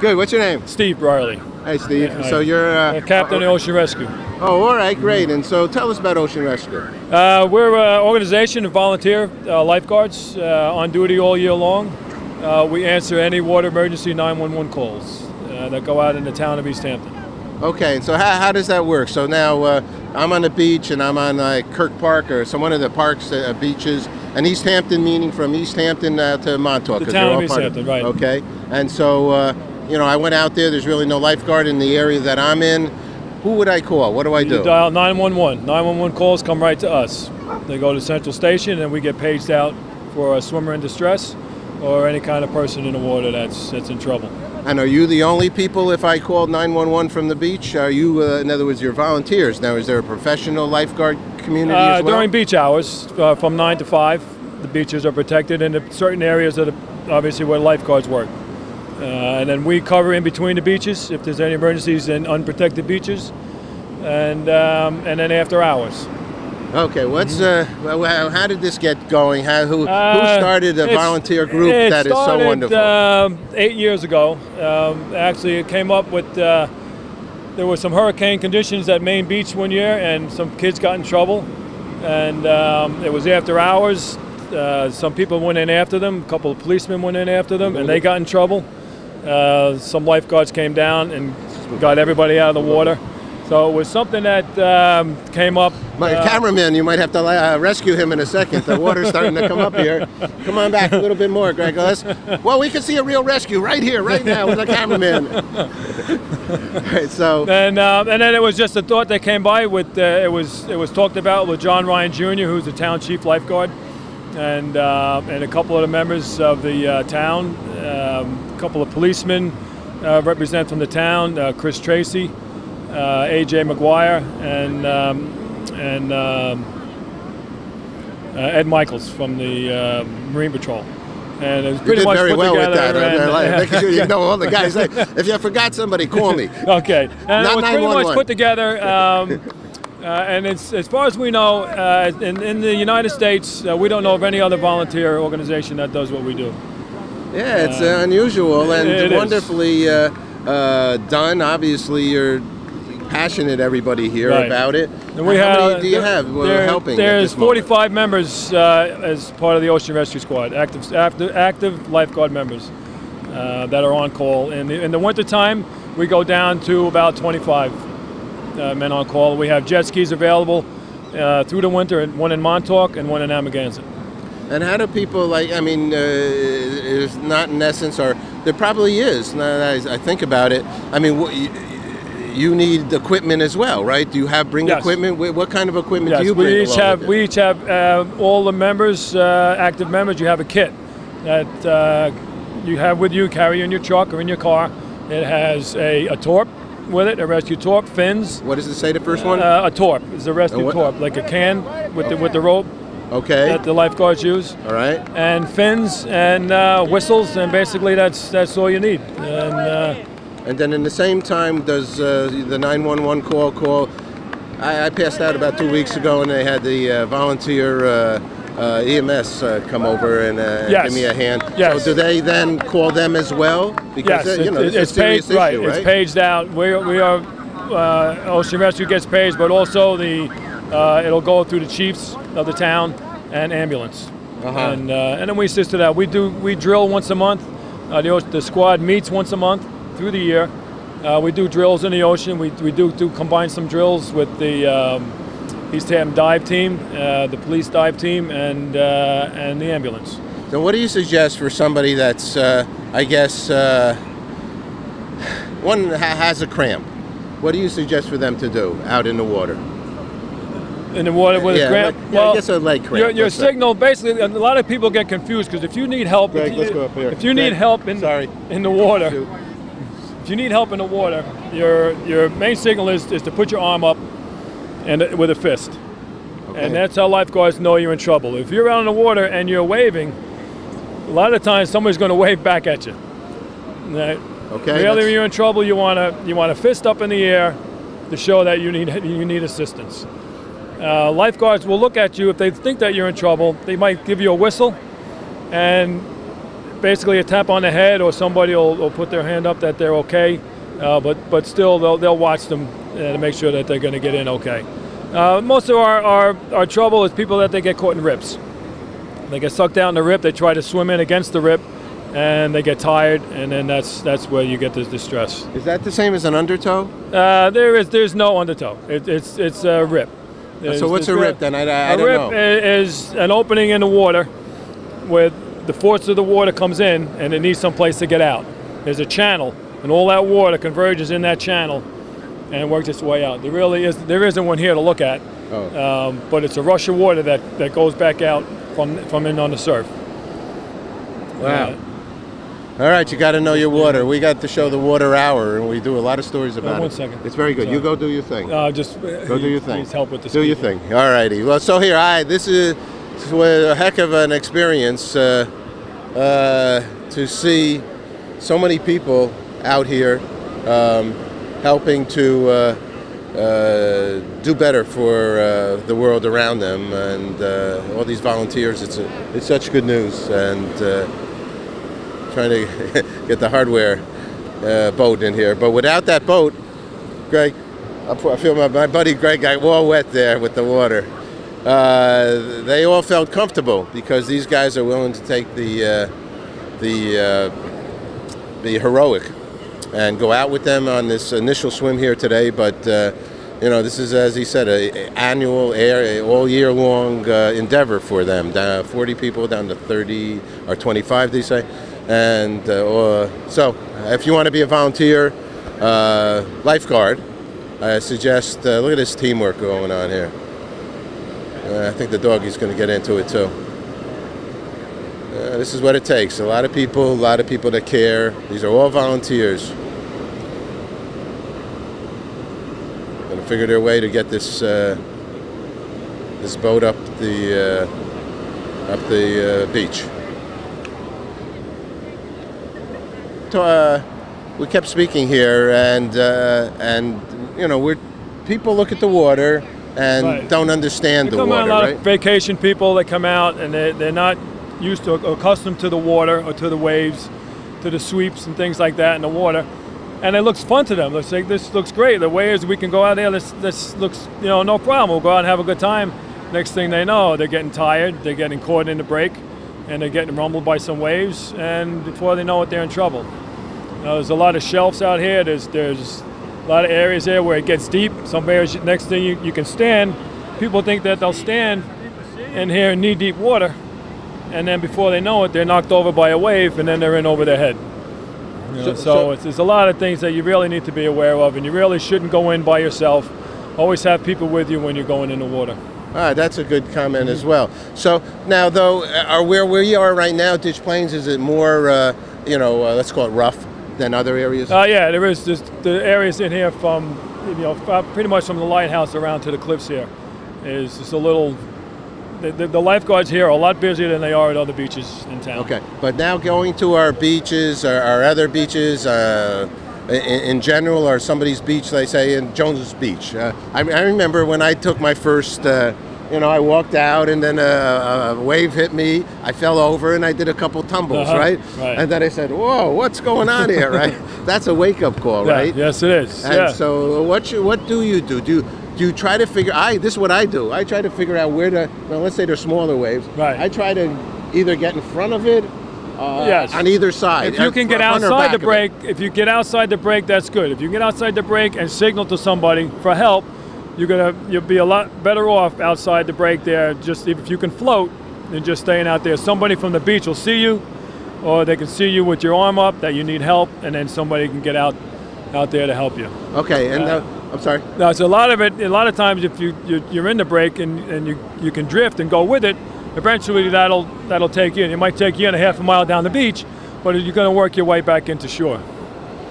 Good. What's your name? Steve Riley. Hey, Steve. Yeah, so you're captain of Ocean Rescue. Oh, all right, great. And so tell us about Ocean Rescue. We're an organization of volunteer lifeguards on duty all year long. We answer any water emergency 911 calls that go out in the town of East Hampton. Okay, and so how does that work? So now I'm on the beach and I'm on Kirk Park or some one of the parks, beaches, and East Hampton, meaning from East Hampton to Montauk. The town of East Hampton, right. Okay, and so you know, I went out there. There's really no lifeguard in the area that I'm in. Who would I call? What do I do? You dial 911. 911 calls come right to us. They go to Central Station and we get paged out for a swimmer in distress or any kind of person in the water that's in trouble. And are you the only people, if I called 911 from the beach? Are you, in other words, you're volunteers? Now, is there a professional lifeguard community as well? During beach hours, from 9 to 5, the beaches are protected in certain areas that are obviously where lifeguards work. And then we cover in between the beaches if there's any emergencies in unprotected beaches, and then after hours. Okay, what's how did this get going? Who started a volunteer group that is so wonderful? 8 years ago. Actually, it came up with there were some hurricane conditions at Main Beach one year, and some kids got in trouble. And it was after hours. Some people went in after them. A couple of policemen went in after them, and they got in trouble. Some lifeguards came down and got everybody out of the water. So it was something that came up. My cameraman, you might have to rescue him in a second. The water's starting to come up here. Come on back a little bit more, Greg. Well, we can see a real rescue right here, right now, with the cameraman. Right, so. And then it was just a thought that came by. With it was talked about with John Ryan Jr., who's the town chief lifeguard, and a couple of the members of the town, a couple of policemen represent from the town, Chris Tracy. A.J. McGuire and Ed Michaels from the Marine Patrol, and it was pretty much very put well together. With that. Making sure you know all the guys. If you forgot somebody, call me. Okay, and Not it was pretty much put together. And it's, as far as we know, in the United States, we don't know of any other volunteer organization that does what we do. Yeah, it's unusual and wonderfully done. Obviously, you're passionate, everybody here, about it. And how many do you have helping? There's 45 members as part of the Ocean Rescue Squad, active lifeguard members that are on call. In the wintertime, we go down to about 25 men on call. We have jet skis available through the winter, one in Montauk and one in Amagansett. And how do people, I mean, it's not in essence, or there probably is, now that I think about it, I mean, you need equipment as well, right? Do you bring equipment? What kind of equipment do you bring? We each have all the members, active members. You have a kit that you have with you, carry in your truck or in your car. It has a torp with it, a rescue torp, fins. What does it say, the first one? A torp. It's a rescue torp, like a can with the rope. Okay. That the lifeguards use. All right. And fins and whistles, and basically that's all you need. And then in the same time, does the 911 call? I passed out about 2 weeks ago, and they had the volunteer EMS come over and give me a hand. Yes. So do they then call them as well? Because it's paged, right? It's paged out. We are Ocean Rescue gets paged, but also it'll go through the chiefs of the town and ambulance. And then we assist to that. We drill once a month. The squad meets once a month through the year. We do drills in the ocean. We do combine some drills with the East Hampton dive team, the police dive team, and the ambulance. So what do you suggest for somebody that's, I guess, one has a cramp? What do you suggest for them to do out in the water? In the water with a cramp? Well, I guess a leg cramp. Your signal, basically, a lot of people get confused because if you need help, Greg, let's go up here. If you need help in the water, if you need help in the water, your main signal is to put your arm up and with a fist. Okay. And that's how lifeguards know you're in trouble. If you're out in the water and you're waving, a lot of times somebody's going to wave back at you. Right? Okay. Really, you're in trouble, you want a fist up in the air to show that you need assistance. Lifeguards will look at you if they think that you're in trouble. They might give you a whistle, and basically a tap on the head, or somebody will put their hand up that they're okay. But still, they'll watch them to make sure that they're going to get in okay. Most of our trouble is people that they get caught in rips. They get sucked out in the rip. They try to swim in against the rip, and they get tired, and then that's where you get the distress. Is that the same as an undertow? There's no undertow. It's a rip. So what's a rip then? I don't know. A rip is an opening in the water where the force of the water comes in, and it needs some place to get out. There's a channel, and all that water converges in that channel and works its way out. There isn't one here to look at, but it's a rush of water that goes back out from in on the surf. Wow. All right, you got to know your water. We got to show the water hour, and we do a lot of stories about it. 1 second. It's very good. You go do your thing. Just go do your thing. Please help with the Do your thing. All righty. Well, so here, this is a heck of an experience to see so many people out here helping to do better for the world around them, and all these volunteers. It's such good news, and trying to get the hardware boat in here. But without that boat, Greg, I feel my buddy Greg got all wet there with the water. They all felt comfortable because these guys are willing to take the heroic and go out with them on this initial swim here today. But this is, as he said, an annual, all year long endeavor for them. 40 people down to 30 or 25, they say. And so, if you want to be a volunteer lifeguard, I suggest look at this teamwork going on here. I think the doggy's going to get into it too. This is what it takes. A lot of people that care. These are all volunteers. Going to figure their way to get this this boat up the beach. We kept speaking here, and people look at the water and don't understand the water. A lot of vacation people that come out, and they're not accustomed to the water or to the waves, to the sweeps and things like that in the water, and it looks fun to them. They say, "This looks great. The waves, we can go out there. This looks, no problem. We'll go out and have a good time." Next thing they know, they're getting tired. They're getting caught in the break, and they're getting rumbled by some waves, and before they know it, they're in trouble. There's a lot of shelves out here. There's a lot of areas there where it gets deep. Some areas, next thing you can stand. People think that they'll stand in here in knee-deep water, and then before they know it, they're knocked over by a wave, and then they're in over their head. So there's a lot of things that you really need to be aware of, and you really shouldn't go in by yourself. Always have people with you when you're going in the water. All right, that's a good comment as well. So now, though, where we are right now, Ditch Plains, is it more, let's call it rough than other areas? Yeah, there is. There's the areas in here from, pretty much from the lighthouse around to the cliffs here is just a little. The lifeguards here are a lot busier than they are at other beaches in town. Okay, but now going to our beaches, our other beaches, in general, or somebody's beach, they say, in Jones's Beach. I remember when I took my first, I walked out and then a wave hit me. I fell over and I did a couple tumbles, right? And then I said, "Whoa, what's going on here?" Right? That's a wake-up call, right? Yes, it is. And so, what do you do? Do you try to figure? This is what I do. I try to figure out where to. Well, let's say they're smaller waves. Right. I try to either get in front of it. On either side. If you can get outside the break, that's good. If you get outside the break and signal to somebody for help, you'll be a lot better off outside the break there. Just if you can float, than just staying out there. Somebody from the beach will see you, or they can see you with your arm up that you need help, and then somebody can get out there to help you. Okay, and I'm sorry. No, so a lot of times if you're in the break and you can drift and go with it. Eventually that'll take you in. It might take you in a half a mile down the beach, but you're going to work your way back into shore.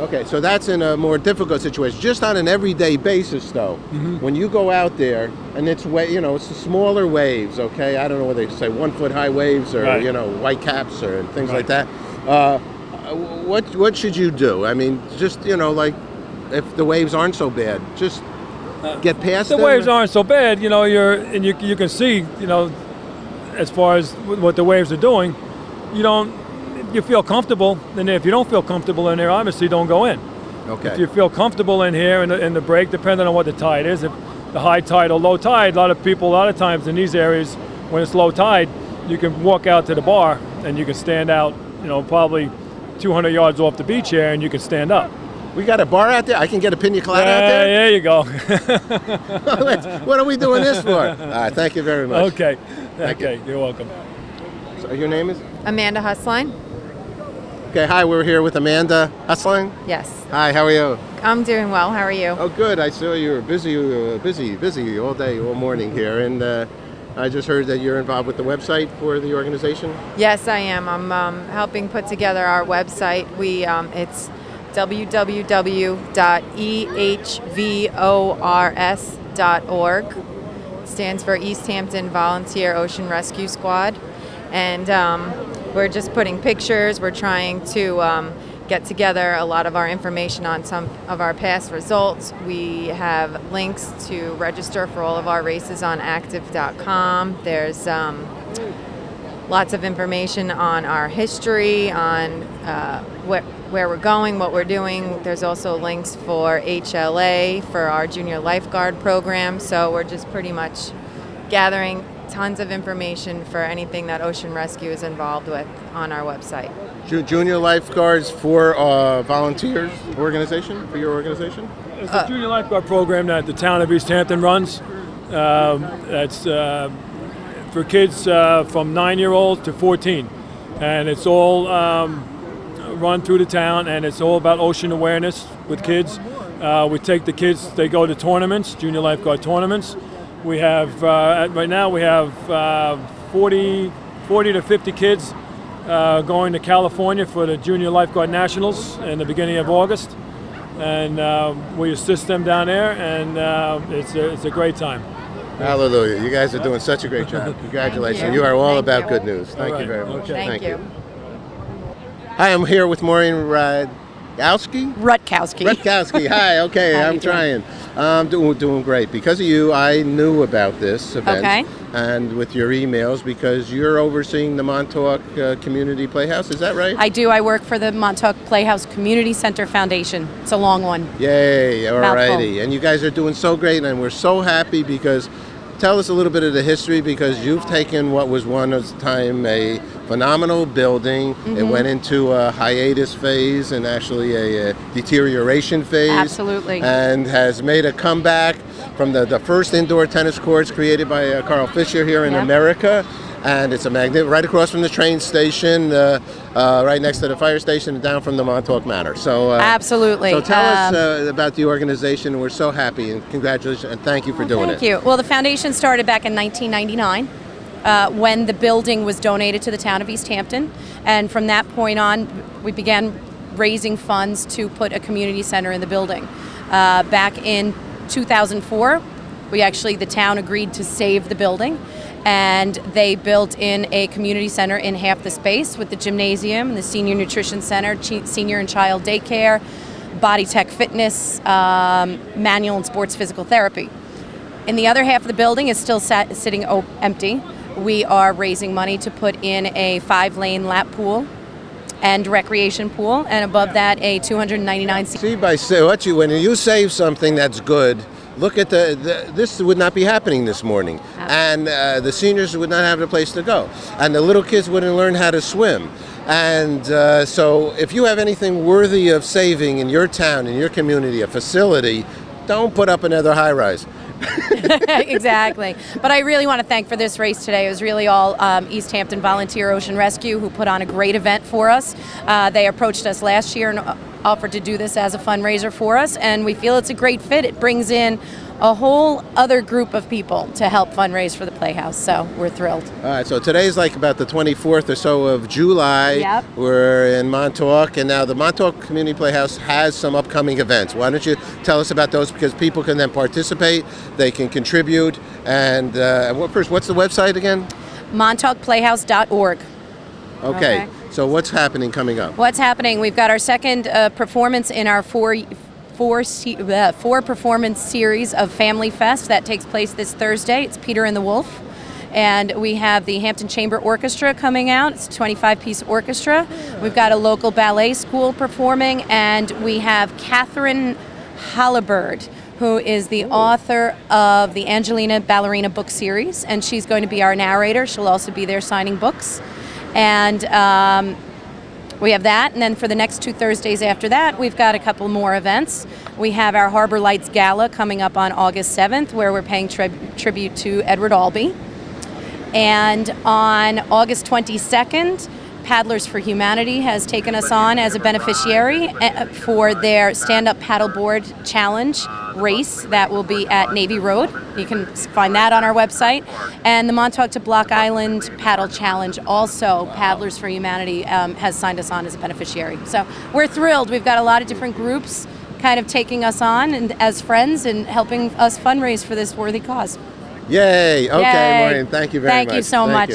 Okay, so that's in a more difficult situation. Just on an everyday basis, though, when you go out there and it's it's the smaller waves. Okay, I don't know what they say, 1 foot high waves, or white caps or things like that. What should you do? I mean, just like if the waves aren't so bad, just get past them. The waves aren't so bad. You can see. As far as what the waves are doing, you feel comfortable in there. If you don't feel comfortable in there, obviously don't go in. Okay. If you feel comfortable in here in the break, depending on what the tide is, if the high tide or low tide, a lot of times in these areas, when it's low tide, you can walk out to the bar and you can stand out, probably 200 yards off the beach here, and you can stand up. We got a bar out there? I can get a pina colada out there? There you go. What are we doing this for? All right, thank you very much. Okay. Thank you. You're welcome. So your name is? Amanda Husline. Okay, hi, we're here with Amanda Husline. Yes. Hi, how are you? I'm doing well. How are you? Oh, good. I saw you were busy all day, all morning here, and I just heard that you're involved with the website for the organization. Yes, I am. I'm helping put together our website. It's www.ehvors.org. It stands for East Hampton Volunteer Ocean Rescue Squad, and we're just putting pictures. We're trying to get together a lot of our information on some of our past results. We have links to register for all of our races on active.com. There's lots of information on our history, on where we're going, what we're doing. There's also links for HLA, for our junior lifeguard program. So we're just pretty much gathering tons of information for anything that Ocean Rescue is involved with on our website. Junior Lifeguards for volunteers organization, for your organization? It's a junior lifeguard program that the town of East Hampton runs. That's for kids from 9-year-olds to 14. And it's all run through the town, and it's all about ocean awareness with kids. We take the kids, they go to tournaments, junior lifeguard tournaments. We have, right now we have 40 to 50 kids going to California for the Junior Lifeguard Nationals in the beginning of August. And we assist them down there, and it's a great time. Hallelujah. You guys are doing such a great job. Congratulations. You are all about good news. Thank you very much. Okay. Thank you. Hi, I'm here with Maureen Rutkowski. Hi, okay, I'm trying. I'm doing great. Because of you, I knew about this event. And with your emails, because you're overseeing the Montauk Community Playhouse, is that right? I do. I work for the Montauk Playhouse Community Center Foundation. It's a long one. Yay, all righty. And you guys are doing so great, and we're so happy because tell us a little bit of the history, because you've taken what was one at the time a phenomenal building. Mm-hmm. It went into a hiatus phase and actually a deterioration phase. Absolutely. And has made a comeback from the first indoor tennis courts created by Carl Fisher here in America. And it's a magnet right across from the train station, right next to the fire station, and down from the Montauk Manor. So absolutely. So tell us about the organization. We're so happy, and congratulations, and thank you for doing it. Thank you. Well, the foundation started back in 1999 when the building was donated to the town of East Hampton, and from that point on, we began raising funds to put a community center in the building. Back in 2004, the town agreed to save the building. And they built in a community center in half the space with the gymnasium, the senior nutrition center, senior and child daycare, body tech fitness, manual and sports physical therapy. In the other half of the building is still sitting empty. We are raising money to put in a 5-lane lap pool and recreation pool, and above that a 299 seat. See, when you save something that's good, look at this would not be happening this morning. And the seniors would not have a place to go. And the little kids wouldn't learn how to swim. And so if you have anything worthy of saving in your town, in your community, a facility, don't put up another high-rise. Exactly. But I really want to thank for this race today. It was really all East Hampton Volunteer Ocean Rescue who put on a great event for us. They approached us last year and offered to do this as a fundraiser for us, and we feel it's a great fit. It brings in a whole other group of people to help fundraise for the Playhouse, so we're thrilled. All right, so today's like about the 24th or so of July. Yep. We're in Montauk, and now the Montauk Community Playhouse has some upcoming events. Why don't you tell us about those, because people can then participate, they can contribute, and what's the website again? MontaukPlayhouse.org. Okay. So what's happening coming up? What's happening? We've got our second performance in our four performance series of Family Fest that takes place this Thursday. It's Peter and the Wolf. And we have the Hampton Chamber Orchestra coming out. It's a 25-piece orchestra. We've got a local ballet school performing, and we have Catherine Halliburd, who is the author of the Angelina Ballerina book series, and she's going to be our narrator. She'll also be there signing books. And we have that, and then for the next 2 Thursdays after that, we've got a couple more events. We have our Harbor Lights Gala coming up on August 7th, where we're paying tribute to Edward Albee. And on August 22nd, Paddlers for Humanity has taken us on as a beneficiary for their stand-up paddleboard challenge race that will be at Navy Road. You can find that on our website. And the Montauk to Block Island Paddle Challenge, also Paddlers for Humanity has signed us on as a beneficiary. So we're thrilled. We've got a lot of different groups kind of taking us on and as friends and helping us fundraise for this worthy cause. Yay! Okay, Yay. Maureen, thank you very much. Thank you so much.